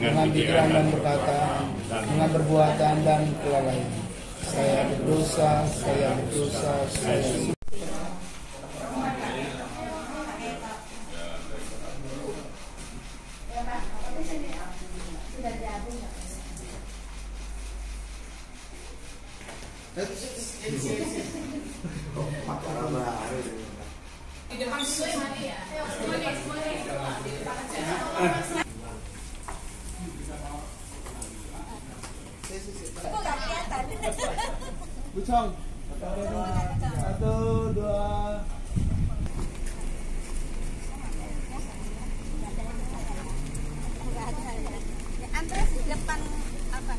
dengan pikiran dan perkataan, dengan perbuatan dan kelalaian. Saya berdosa, saya berdosa, saya di depan semuanya ya. Semuanya. Kok nggak kelihatan? Bucong. Satu, dua. Antara di depan apa?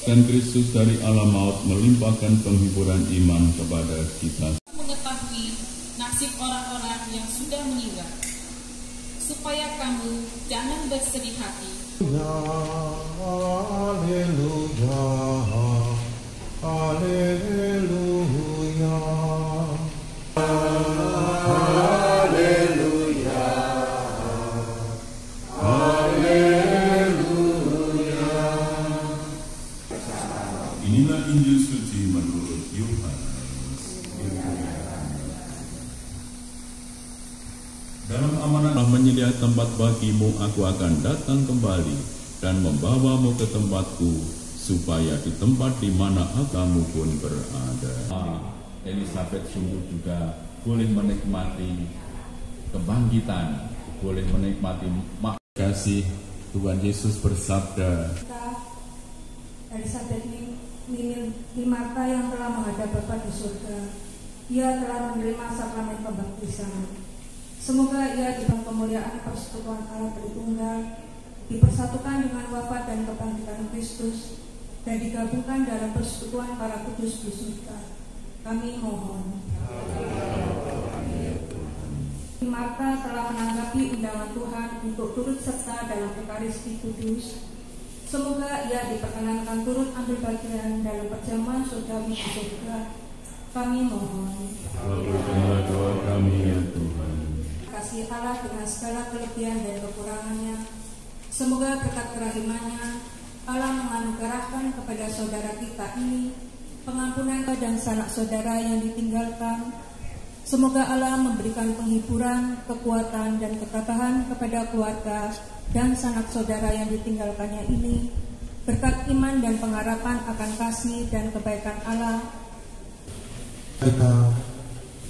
Dan Kristus dari alam maut melimpahkan penghiburan iman kepada kita. Mengetahui nasib orang-orang yang sudah meninggal, supaya kamu jangan bersedih hati. Haleluya, haleluya, haleluya, haleluya. Inilah Injil suci menurut Yohanes. Dalam amanat Allah menyediakan tempat bagimu, aku akan datang kembali dan membawamu ke tempatku, supaya di tempat di mana kamu pun berada. Elizabeth sungguh juga boleh menikmati kebangkitan, boleh menikmati kasih. Tuhan Yesus bersabda, Elizabeth ini Marta yang telah menghadap Bapa di surga. Ia telah menerima sakramen pembaptisan. Semoga ia diberi kemuliaan persekutuan Allah Tritunggal, dipersatukan dengan wafat dan kebangkitan Kristus, dan digabungkan dalam persekutuan para kudus di surga. Kami mohon. Marta telah menanggapi undangan Tuhan untuk turut serta dalam Ekaristi Kudus. Semoga ia diperkenankan turut ambil bagian dalam perjamuan surgawi di surga. Kami mohon. kabulkanlah doa kami ya Tuhan. Kasih Allah dengan segala kelebihan dan kekurangannya, semoga berkat kerahimannya Allah menganugerahkan kepada saudara kita ini pengampunan dan sanak saudara yang ditinggalkan. Semoga Allah memberikan penghiburan, kekuatan, dan ketabahan kepada keluarga dan sanak saudara yang ditinggalkannya ini, berkat iman dan pengharapan akan kasih dan kebaikan Allah. Kita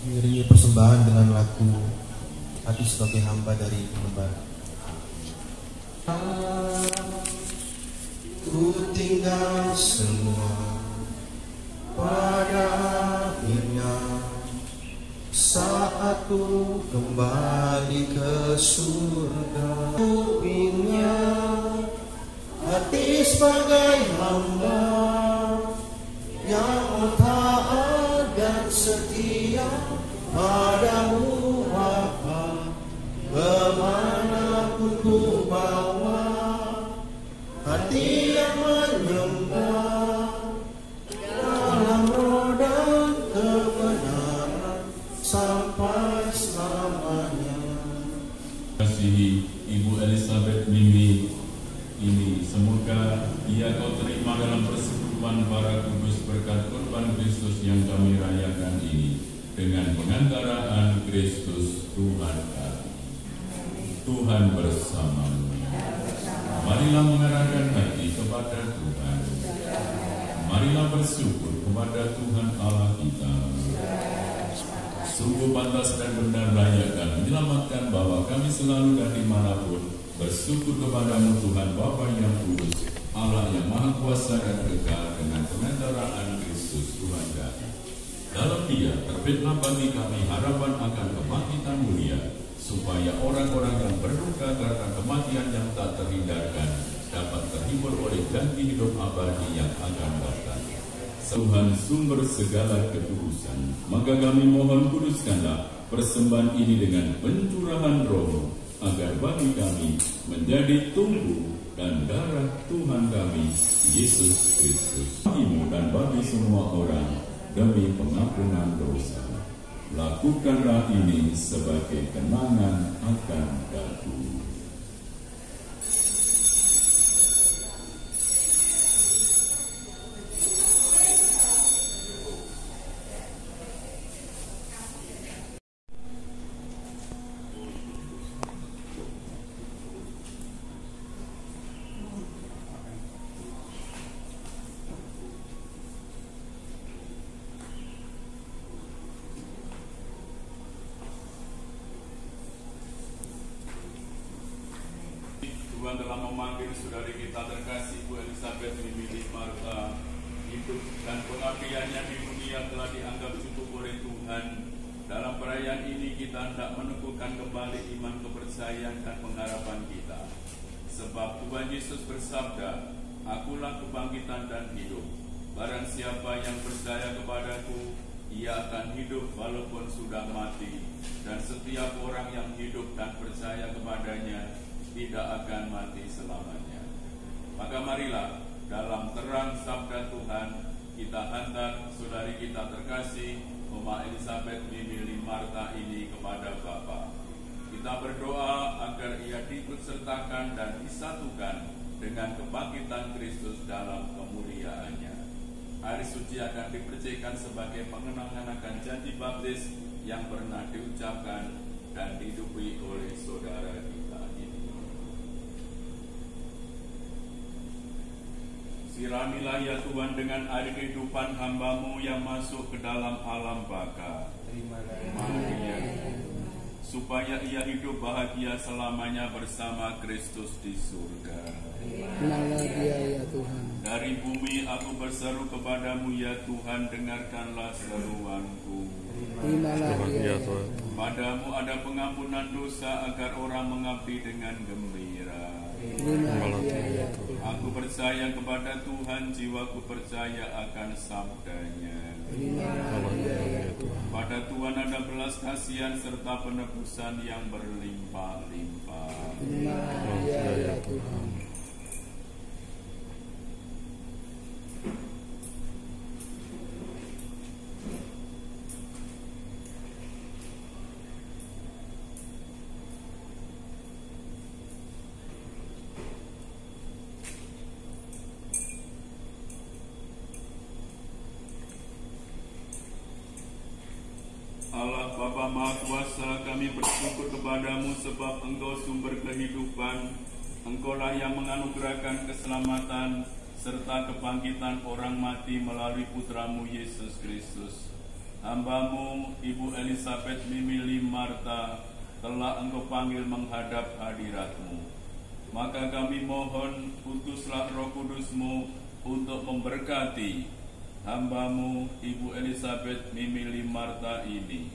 mengiringi persembahan dengan lagu Aku sebagai hamba dari hamba. Ku tinggal semua pada akhirnya saat ku kembali ke surga. Kupingnya hati sebagai hamba yang taat dan setia padamu Bapa, kemanapun ku bawa hati yang menyembah dalam roda kebenaran sampai selamanya. Kasihi Ibu Elizabeth Mimi ini, semoga ia kau terima dalam persekutuan para kudus berkat korban Kristus yang kami rayakan ini, dengan pengantaraan Kristus Tuhan kami. Tuhan bersamamu. Marilah mengarahkan hati kepada Tuhan. Marilah bersyukur kepada Tuhan Allah kita. Sungguh pantas dan benar rayakan menyelamatkan bahwa kami selalu dan dimanapun bersyukur kepadamu Tuhan Bapa yang kudus, Allah yang maha kuasa dan kekal, dengan pengantaraan Kristus Tuhan kami. Dalam Dia terbitlah bagi kami harapan akan kebangkitan mulia, supaya orang-orang yang berduka karena kematian yang tak terhindarkan dapat terhibur oleh janji hidup abadi yang akan datang. Tuhan sumber segala ketulusan, maka kami mohon kuduskanlah persembahan ini dengan pencurahan Roh, agar bagi kami menjadi tubuh dan darah Tuhan kami Yesus Kristus, bagimu dan bagi semua orang demi pengampunan dosa. Lakukanlah ini sebagai kenangan akan daku. Tuhan telah memanggil saudari kita terkasih Bu Elizabeth Mimi Marta. Hidup dan pengabdiannya di dunia telah dianggap cukup oleh Tuhan. Dalam perayaan ini kita hendak meneguhkan kembali iman, kepercayaan dan pengharapan kita. Sebab Tuhan Yesus bersabda, "Akulah kebangkitan dan hidup. Barang siapa yang percaya kepadaku, ia akan hidup walaupun sudah mati. Dan setiap orang yang hidup dan percaya kepadanya tidak akan mati selamanya." Maka marilah dalam terang sabda Tuhan kita hantar saudari kita terkasih Mama Elizabeth Mimi Marta ini kepada Bapa. Kita berdoa agar ia diikutsertakan dan disatukan dengan kebangkitan Kristus dalam kemuliaannya. Hari suci akan dipercikan sebagai pengenangan akan janji baptis yang pernah diucapkan dan dihidupi oleh saudara kita ini. Siramilah ya Tuhan dengan air kehidupan hamba-Mu yang masuk ke dalam alam baka. Supaya ia hidup bahagia selamanya bersama Kristus di surga. Terimalah dia ya Tuhan. Dari bumi aku berseru kepadamu ya Tuhan, dengarkanlah seruanku. Terimalah dia ya Tuhan. Padamu ada pengampunan dosa agar orang mengabdi dengan gembira. Terimalah dia ya Tuhan. Aku percaya kepada Tuhan, jiwaku percaya akan sabdanya. Terimalah dia ya Tuhan. Pada Tuhan ada belas kasihan serta penebusan yang berlimpah-limpah. Terimalah dia ya Tuhan. Allah Bapa Maha Kuasa, kami bersyukur kepadamu sebab Engkau sumber kehidupan. Engkaulah yang menganugerahkan keselamatan serta kebangkitan orang mati melalui Putramu Yesus Kristus. Hamba-Mu Ibu Elizabeth Mimi Marta telah Engkau panggil menghadap hadirat-Mu. Maka kami mohon, utuslah Roh Kudus-Mu untuk memberkati hamba-Mu Ibu Elizabeth Mimi Limarta ini.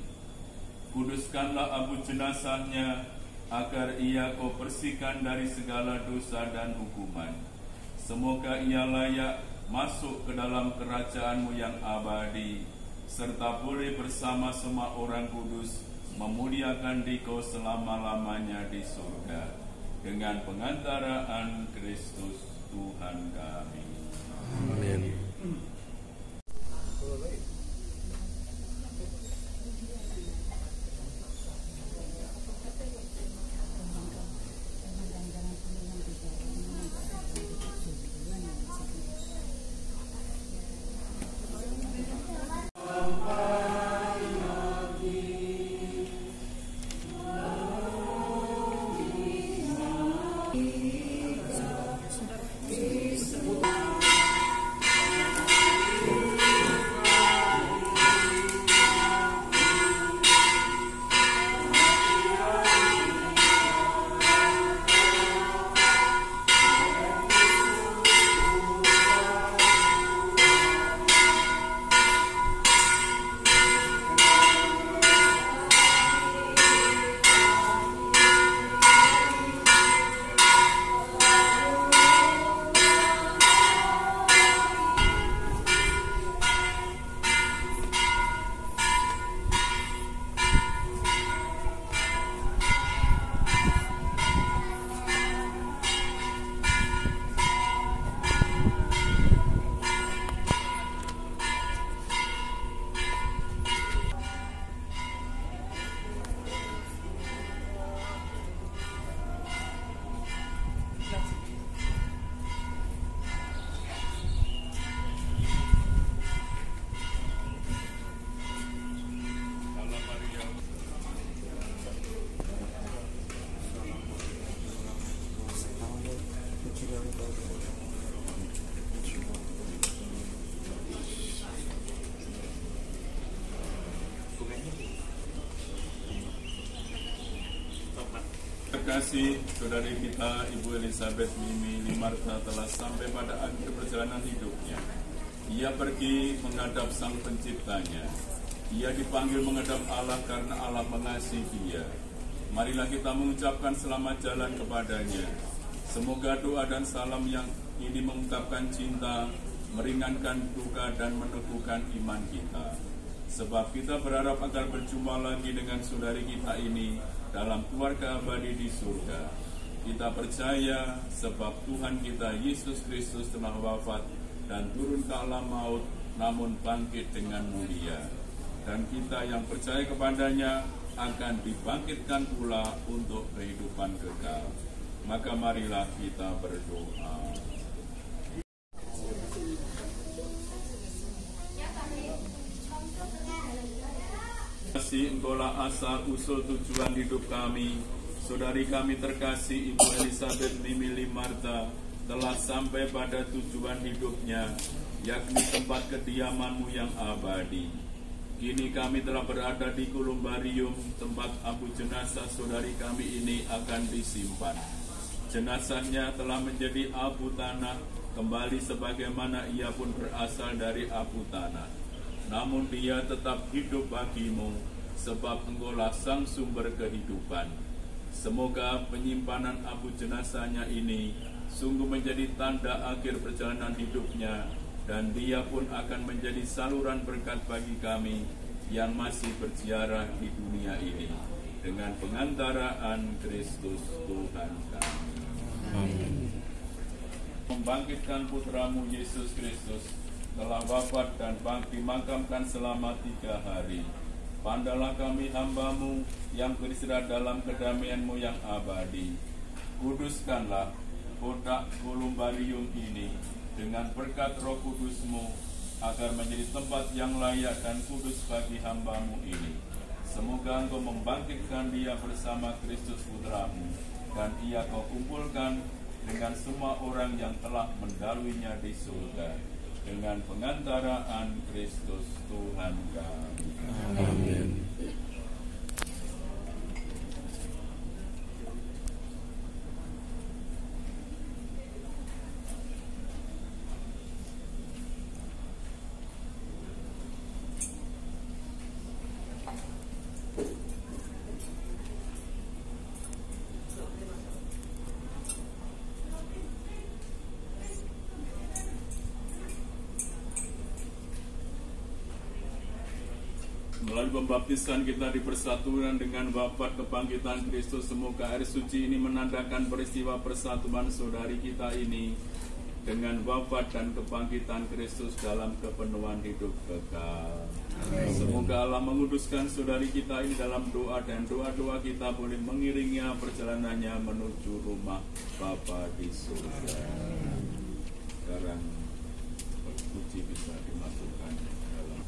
Kuduskanlah abu jenazahnya, agar ia Kau bersihkan dari segala dosa dan hukuman. Semoga ia layak masuk ke dalam kerajaan-Mu yang abadi, serta boleh bersama semua orang kudus memuliakan Dikau selama-lamanya di surga, dengan pengantaraan Kristus Tuhan kami. Amin. Terkasih, saudari kita Ibu Elizabeth Mimi Limarta telah sampai pada akhir perjalanan hidupnya. Ia pergi menghadap Sang Penciptanya. Ia dipanggil menghadap Allah karena Allah mengasihi dia. Marilah kita mengucapkan selamat jalan kepadanya. Semoga doa dan salam yang ini mengungkapkan cinta, meringankan duka dan meneguhkan iman kita. Sebab kita berharap agar berjumpa lagi dengan saudari kita ini dalam keluarga abadi di surga. Kita percaya sebab Tuhan kita Yesus Kristus telah wafat dan turun ke alam maut, namun bangkit dengan mulia. Dan kita yang percaya kepadanya akan dibangkitkan pula untuk kehidupan kekal. Maka marilah kita berdoa. Kasih Engkaulah asal usul tujuan hidup kami. Saudari kami terkasih Ibu Elizabeth Mimi Limarta telah sampai pada tujuan hidupnya, yakni tempat kediaman-Mu yang abadi. Kini kami telah berada di kolumbarium, tempat abu jenazah saudari kami ini akan disimpan. Jenazahnya telah menjadi abu tanah, kembali sebagaimana ia pun berasal dari abu tanah. Namun dia tetap hidup bagi-Mu, sebab Engkaulah sang sumber kehidupan. Semoga penyimpanan abu jenazahnya ini sungguh menjadi tanda akhir perjalanan hidupnya, dan dia pun akan menjadi saluran berkat bagi kami yang masih berziarah di dunia ini, dengan pengantaraan Kristus Tuhan kami. Amin. Membangkitkan putra-Mu Yesus Kristus telah wafat dan dimakamkan selama 3 hari. Pandanglah kami hamba-Mu yang beristirahat dalam kedamaian-Mu yang abadi. Kuduskanlah kotak kolumbarium ini dengan berkat Roh Kudus-Mu, agar menjadi tempat yang layak dan kudus bagi hamba-Mu ini. Semoga Engkau membangkitkan dia bersama Kristus Putra-Mu, dan ia Kau kumpulkan dengan semua orang yang telah mendaluinya di surga, dengan pengantaraan Kristus Tuhan kami. Amin. Melalui pembaptisan kita dipersatukan dengan wafat kebangkitan Kristus, semoga air suci ini menandakan peristiwa persatuan saudari kita ini dengan wafat dan kebangkitan Kristus dalam kepenuhan hidup kekal. Semoga Allah menguduskan saudari kita ini dalam doa, dan doa-doa kita boleh mengiringnya perjalanannya menuju rumah Bapa di surga. Sekarang suci bisa dimasukkan dalam.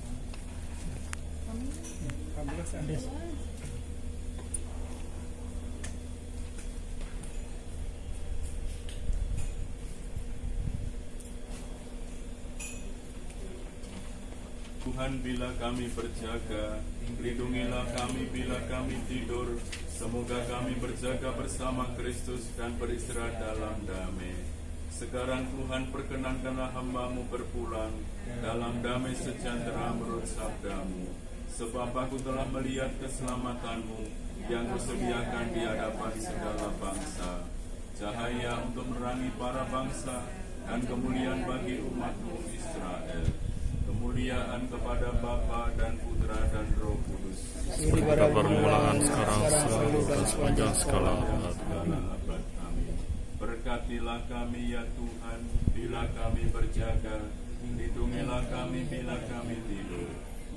Tuhan, bila kami berjaga, lindungilah kami bila kami tidur. Semoga kami berjaga bersama Kristus dan beristirahat dalam damai. Sekarang Tuhan, perkenankanlah hamba-Mu berpulang dalam damai sejahtera menurut sabda-Mu. Sebab aku telah melihat keselamatan-Mu yang Kusediakan di hadapan segala bangsa, cahaya untuk menerangi para bangsa dan kemuliaan bagi umat-Mu Israel. Kemuliaan kepada Bapa dan Putra dan Roh Kudus, pada permulaan sekarang selalu dan sepanjang segala abad. Amin. Berkatilah kami ya Tuhan bila kami berjaga, lindungilah kami bila kami tidur.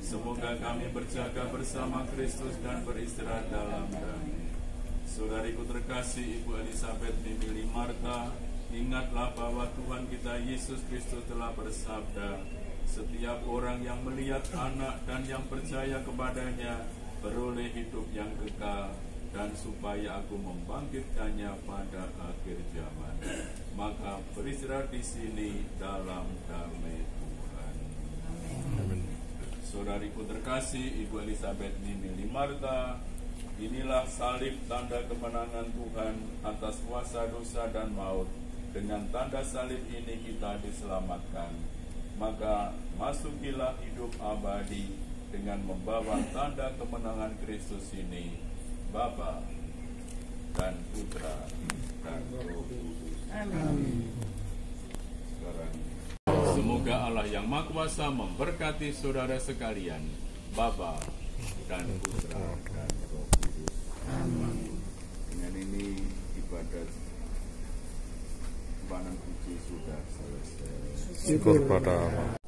Semoga kami berjaga bersama Kristus dan beristirahat dalam damai. Saudariku terkasih, Ibu Elizabeth Mimili Marta, ingatlah bahwa Tuhan kita Yesus Kristus telah bersabda, setiap orang yang melihat anak dan yang percaya kepadanya beroleh hidup yang kekal, dan supaya aku membangkitkannya pada akhir zaman. Maka beristirahat di sini dalam damai Tuhan. Amin. Saudariku terkasih, Ibu Elizabeth Mimili Marta, inilah salib tanda kemenangan Tuhan atas kuasa dosa dan maut. Dengan tanda salib ini kita diselamatkan. Maka masukilah hidup abadi dengan membawa tanda kemenangan Kristus ini, Bapa dan Putra dan Roh Kudus. Amin. Sekarang, semoga Allah yang Maha Kuasa memberkati saudara sekalian, Bapa dan Putra dan Roh Kudus. Amin. Dengan ini ibadat Panan Puji sudah selesai. Syukur pada Allah.